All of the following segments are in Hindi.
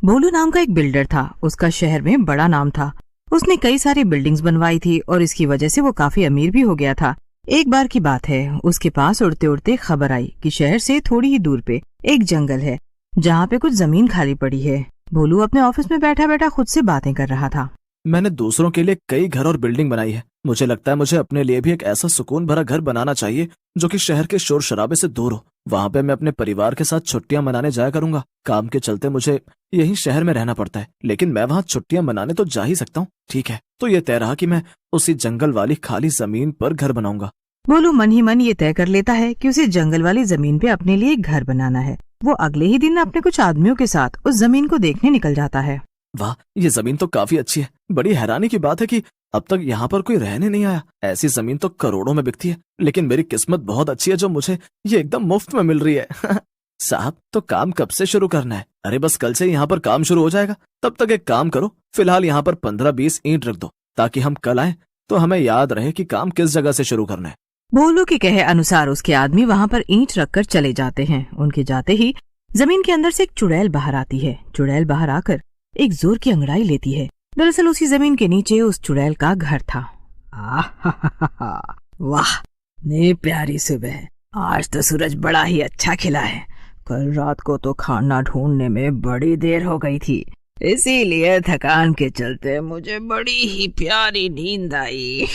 भोलू नाम का एक बिल्डर था। उसका शहर में बड़ा नाम था। उसने कई सारी बिल्डिंग्स बनवाई थी और इसकी वजह से वो काफी अमीर भी हो गया था। एक बार की बात है, उसके पास उड़ते उड़ते खबर आई कि शहर से थोड़ी ही दूर पे एक जंगल है जहाँ पे कुछ जमीन खाली पड़ी है। भोलू अपने ऑफिस में बैठा बैठा खुद से बातें कर रहा था। मैंने दूसरों के लिए कई घर और बिल्डिंग बनाई है। मुझे लगता है मुझे अपने लिए भी एक ऐसा सुकून भरा घर बनाना चाहिए जो कि शहर के शोर शराबे से दूर हो। वहाँ पे मैं अपने परिवार के साथ छुट्टियां मनाने जाया करूंगा। काम के चलते मुझे यही शहर में रहना पड़ता है, लेकिन मैं वहाँ छुट्टियां मनाने तो जा ही सकता हूँ। ठीक है, तो ये तय रहा कि मैं उसी जंगल वाली खाली जमीन पर घर बनाऊंगा। भोलू मन ही मन ये तय कर लेता है कि उसे जंगल वाली जमीन पे अपने लिए एक घर बनाना है। वो अगले ही दिन अपने कुछ आदमियों के साथ उस जमीन को देखने निकल जाता है। वाह, ये जमीन तो काफी अच्छी है। बड़ी हैरानी की बात है कि अब तक यहाँ पर कोई रहने नहीं आया। ऐसी जमीन तो करोड़ों में बिकती है, लेकिन मेरी किस्मत बहुत अच्छी है जो मुझे ये एकदम मुफ्त में मिल रही है। साहब, तो काम कब से शुरू करना है? अरे बस कल से यहाँ पर काम शुरू हो जाएगा। तब तक एक काम करो, फिलहाल यहाँ पर 15-20 ईंट रख दो ताकि हम कल आए तो हमें याद रहे कि काम किस जगह से शुरू करना है। भोलू के कहे अनुसार उसके आदमी वहाँ पर ईंट रखकर चले जाते हैं। उनके जाते ही जमीन के अंदर से एक चुड़ैल बाहर आती है। चुड़ैल बाहर आकर एक जोर की अंगड़ाई लेती है। दरअसल उसी जमीन के नीचे उस चुड़ैल का घर था। वाह, ने प्यारी सुबह, आज तो सूरज बड़ा ही अच्छा खिला है। कल रात को तो खाना ढूंढने में बड़ी देर हो गई थी, इसीलिए थकान के चलते मुझे बड़ी ही प्यारी नींद आई।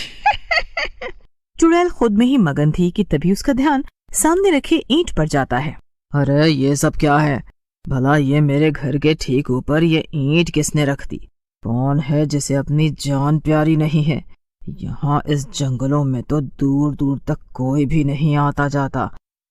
चुड़ैल खुद में ही मगन थी कि तभी उसका ध्यान सामने रखे ईंट पर जाता है। अरे ये सब क्या है? भला ये मेरे घर के ठीक ऊपर ये ईंट किसने रख दी? कौन है जिसे अपनी जान प्यारी नहीं है? यहाँ इस जंगलों में तो दूर दूर तक कोई भी नहीं आता जाता,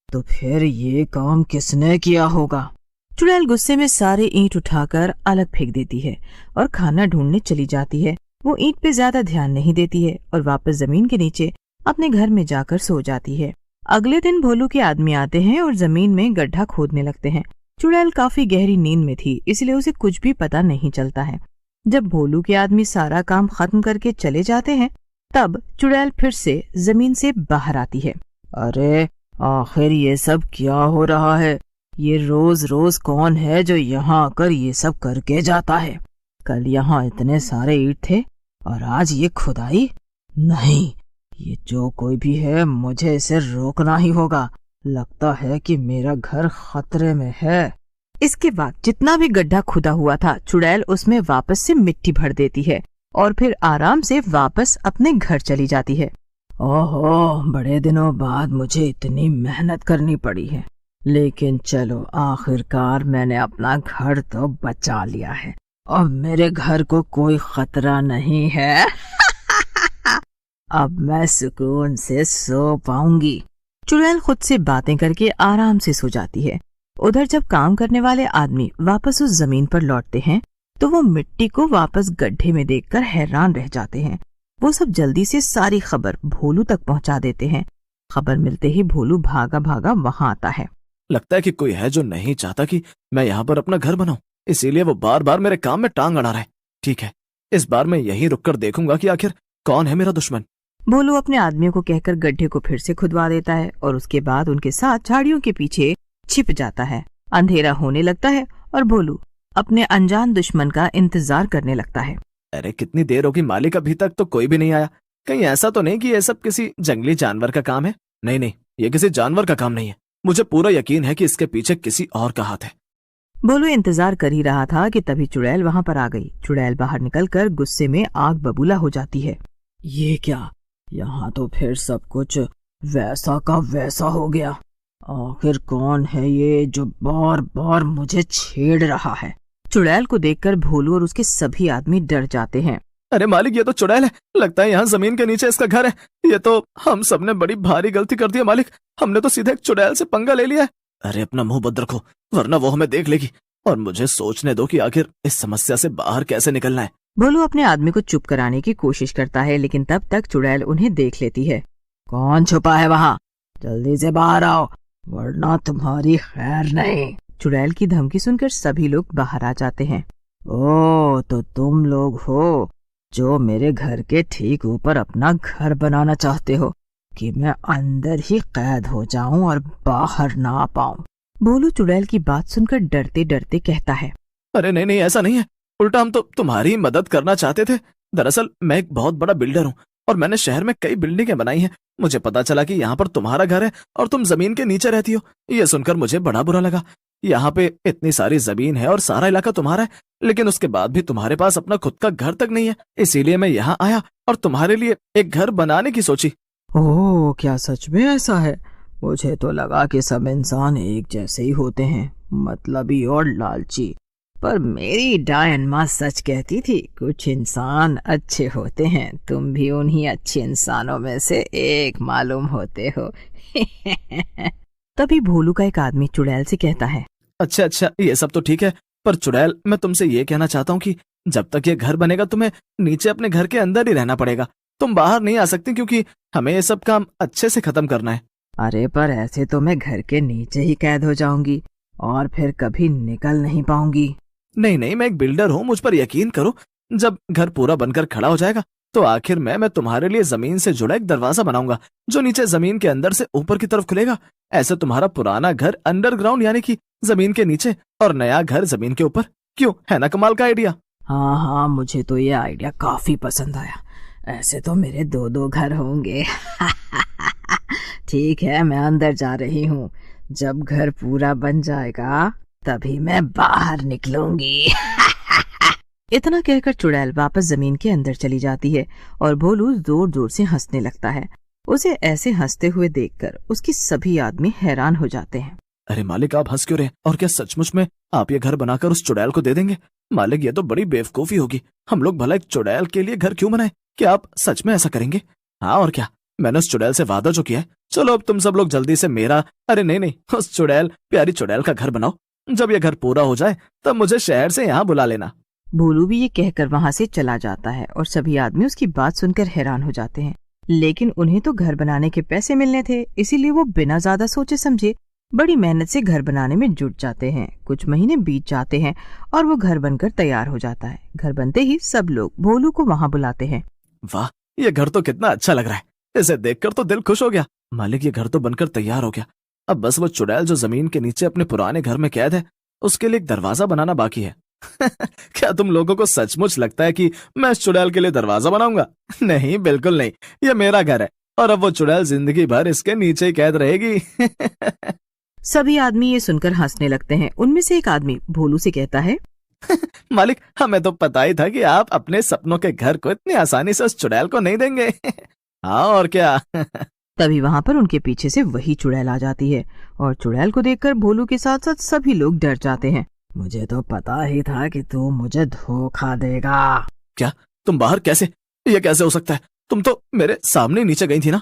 तो फिर ये काम किसने किया होगा? चुड़ैल गुस्से में सारे ईंट उठाकर अलग फेंक देती है और खाना ढूंढने चली जाती है। वो ईंट पे ज्यादा ध्यान नहीं देती है और वापस जमीन के नीचे अपने घर में जाकर सो जाती है। अगले दिन भोलू के आदमी आते हैं और जमीन में गड्ढा खोदने लगते हैं। चुड़ैल काफी गहरी नींद में थी, इसलिए उसे कुछ भी पता नहीं चलता है। जब भोलू के आदमी सारा काम खत्म करके चले जाते हैं, तब चुड़ैल फिर से जमीन से बाहर आती है। अरे आखिर ये सब क्या हो रहा है? ये रोज रोज कौन है जो यहाँ आकर ये सब करके जाता है? कल यहाँ इतने सारे ईंट थे और आज ये खुदाई? नहीं, ये जो कोई भी है मुझे इसे रोकना ही होगा। लगता है कि मेरा घर खतरे में है। इसके बाद जितना भी गड्ढा खुदा हुआ था, चुड़ैल उसमें वापस से मिट्टी भर देती है और फिर आराम से वापस अपने घर चली जाती है। ओहो, बड़े दिनों बाद मुझे इतनी मेहनत करनी पड़ी है, लेकिन चलो आखिरकार मैंने अपना घर तो बचा लिया है। अब मेरे घर को कोई खतरा नहीं है। अब मैं सुकून से सो पाऊंगी। चुड़ैल खुद से बातें करके आराम से सो जाती है। उधर जब काम करने वाले आदमी वापस उस जमीन पर लौटते हैं तो वो मिट्टी को वापस गड्ढे में देखकर हैरान रह जाते हैं। वो सब जल्दी से सारी खबर भोलू तक पहुंचा देते हैं। खबर मिलते ही भोलू भागा भागा वहां आता है। लगता है कि कोई है जो नहीं चाहता कि मैं यहाँ पर अपना घर बनाऊं, इसीलिए वो बार बार मेरे काम में टांग अड़ा रहा है। ठीक है, इस बार मैं यहीं रुककर देखूंगा कि आखिर कौन है मेरा दुश्मन। भोलू अपने आदमियों को कहकर गड्ढे को फिर से खुदवा देता है और उसके बाद उनके साथ झाड़ियों के पीछे छिप जाता है। अंधेरा होने लगता है और भोलू अपने अनजान दुश्मन का इंतजार करने लगता है। अरे कितनी देर होगी मालिक, अभी तक तो कोई भी नहीं आया। कहीं ऐसा तो नहीं कि ये सब किसी जंगली जानवर का काम है? नहीं नहीं, ये किसी जानवर का काम नहीं है। मुझे पूरा यकीन है कि इसके पीछे किसी और का हाथ है। भोलू इंतजार कर ही रहा था कि तभी चुड़ैल वहां पर आ गई। चुड़ैल बाहर निकलकर गुस्से में आग बबूला हो जाती है। ये क्या, यहाँ तो फिर सब कुछ वैसा का वैसा हो गया। आखिर कौन है ये जो बार बार मुझे छेड़ रहा है? चुड़ैल को देखकर भोलू और उसके सभी आदमी डर जाते हैं। अरे मालिक, ये तो चुड़ैल है। लगता है यहाँ जमीन के नीचे इसका घर है। ये तो हम सबने बड़ी भारी गलती कर दी है मालिक। हमने तो सीधे एक चुड़ैल से पंगा ले लिया है। अरे अपना मुंह बंद रखो, वरना वो हमें देख लेगी। और मुझे सोचने दो कि आखिर इस समस्या से बाहर कैसे निकलना है। भोलू अपने आदमी को चुप कराने की कोशिश करता है, लेकिन तब तक चुड़ैल उन्हें देख लेती है। कौन छुपा है वहाँ? जल्दी से बाहर आओ, वरना तुम्हारी खैर नहीं। चुड़ैल की धमकी सुनकर सभी लोग बाहर आ जाते हैं। ओ, तो तुम लोग हो जो मेरे घर के ठीक ऊपर अपना घर बनाना चाहते हो कि मैं अंदर ही कैद हो जाऊं और बाहर ना आ पाऊं। भोलू चुड़ैल की बात सुनकर डरते डरते कहता है। अरे नहीं नहीं, ऐसा नहीं है, उल्टा हम तो तुम्हारी मदद करना चाहते थे। दरअसल मैं एक बहुत बड़ा बिल्डर हूँ और मैंने शहर में कई बिल्डिंगें बनाई हैं। मुझे पता चला कि यहाँ पर तुम्हारा घर है और तुम जमीन के नीचे रहती हो। ये सुनकर मुझे बड़ा बुरा लगा। यहाँ पे इतनी सारी जमीन है और सारा इलाका तुम्हारा है, लेकिन उसके बाद भी तुम्हारे पास अपना खुद का घर तक नहीं है। इसीलिए मैं यहाँ आया और तुम्हारे लिए एक घर बनाने की सोची। ओह, क्या सच में ऐसा है? मुझे तो लगा कि सब इंसान एक जैसे ही होते हैं, मतलबी और लालची। पर मेरी डायन माँ सच कहती थी, कुछ इंसान अच्छे होते हैं। तुम भी उन्हीं अच्छे इंसानों में से एक मालूम होते हो। तभी भोलू का एक आदमी चुड़ैल से कहता है, अच्छा अच्छा, ये सब तो ठीक है, पर चुड़ैल मैं तुमसे ये कहना चाहता हूँ कि जब तक ये घर बनेगा तुम्हें नीचे अपने घर के अंदर ही रहना पड़ेगा। तुम बाहर नहीं आ सकती क्योंकि हमें ये सब काम अच्छे से खत्म करना है। अरे पर ऐसे तो मैं घर के नीचे ही कैद हो जाऊंगी और फिर कभी निकल नहीं पाऊंगी। नहीं नहीं, मैं एक बिल्डर हूँ, मुझ पर यकीन करो। जब घर पूरा बनकर खड़ा हो जाएगा तो आखिर में मैं तुम्हारे लिए जमीन से जुड़ा एक दरवाजा बनाऊंगा जो नीचे जमीन के अंदर से ऊपर की तरफ खुलेगा। ऐसे तुम्हारा पुराना घर अंडरग्राउंड यानी कि जमीन के नीचे और नया घर जमीन के ऊपर। क्यों, है ना कमाल का आइडिया? हाँ हाँ, मुझे तो ये आइडिया काफी पसंद आया। ऐसे तो मेरे दो दो घर होंगे। ठीक है, मैं अंदर जा रही हूँ। जब घर पूरा बन जाएगा तभी मैं बाहर निकलूंगी। इतना कहकर चुड़ैल वापस जमीन के अंदर चली जाती है और भोलू जोर जोर से हंसने लगता है। उसे ऐसे हंसते हुए देखकर उसकी सभी आदमी हैरान हो जाते हैं। अरे मालिक, आप हंस क्यों रहे? और क्या सचमुच में आप ये घर बनाकर उस चुड़ैल को दे देंगे? मालिक, ये तो बड़ी बेवकूफी होगी। हम लोग भला एक चुड़ैल के लिए घर क्यों बनाए? क्या आप सच में ऐसा करेंगे? हाँ और क्या, मैंने उस चुड़ैल से वादा जो किया है। चलो अब तुम सब लोग जल्दी से मेरा, अरे नहीं नहीं, उस चुड़ैल, प्यारी चुड़ैल का घर बनाओ। जब ये घर पूरा हो जाए तब मुझे शहर से यहाँ बुला लेना। भोलू भी ये कहकर वहाँ से चला जाता है और सभी आदमी उसकी बात सुनकर हैरान हो जाते हैं। लेकिन उन्हें तो घर बनाने के पैसे मिलने थे, इसीलिए वो बिना ज्यादा सोचे समझे बड़ी मेहनत से घर बनाने में जुट जाते हैं। कुछ महीने बीत जाते हैं और वो घर बनकर तैयार हो जाता है। घर बनते ही सब लोग भोलू को वहाँ बुलाते हैं। वाह, ये घर तो कितना अच्छा लग रहा है। इसे देखकर तो दिल खुश हो गया। मालिक, ये घर तो बनकर तैयार हो गया। अब बस वो चुड़ैल जो जमीन के नीचे अपने पुराने घर में कैद है, उसके लिए एक दरवाजा बनाना बाकी है। क्या तुम लोगों को सचमुच लगता है कि मैं इस चुड़ैल के लिए दरवाजा बनाऊंगा? नहीं, बिल्कुल नहीं। ये मेरा घर है और अब वो चुड़ैल जिंदगी भर इसके नीचे ही कैद रहेगी। सभी आदमी ये सुनकर हंसने लगते हैं। उनमें से एक आदमी भोलू से कहता है, मालिक, हमें तो पता ही था कि आप अपने सपनों के घर को इतनी आसानी से उस चुड़ैल को नहीं देंगे। हाँ और क्या। तभी वहाँ पर उनके पीछे से वही चुड़ैल आ जाती है और चुड़ैल को देखकर भोलू के साथ साथ सभी लोग डर जाते हैं। मुझे तो पता ही था कि तू मुझे धोखा देगा। क्या, तुम बाहर कैसे? ये कैसे हो सकता है? तुम तो मेरे सामने नीचे गई थी ना?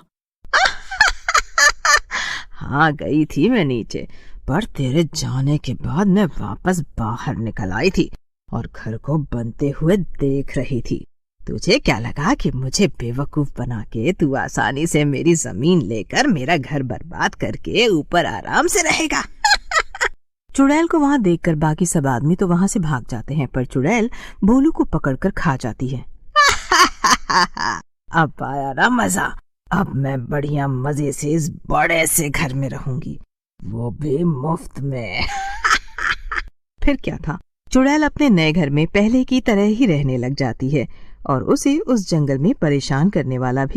हाँ, गई थी मैं नीचे, पर तेरे जाने के बाद मैं वापस बाहर निकल आई थी और घर को बनते हुए देख रही थी। तुझे क्या लगा कि मुझे बेवकूफ बना के तू आसानी से मेरी जमीन लेकर मेरा घर बर्बाद करके ऊपर आराम से रहेगा? चुड़ैल को वहाँ देखकर बाकी सब आदमी तो वहाँ से भाग जाते हैं, पर चुड़ैल भोलू को पकड़कर खा जाती है। अब आया ना मजा। अब मैं बढ़िया मजे से इस बड़े से घर में रहूंगी, वो भी मुफ्त में। फिर क्या था, चुड़ैल अपने नए घर में पहले की तरह ही रहने लग जाती है और उसे उस जंगल में परेशान करने वाला भी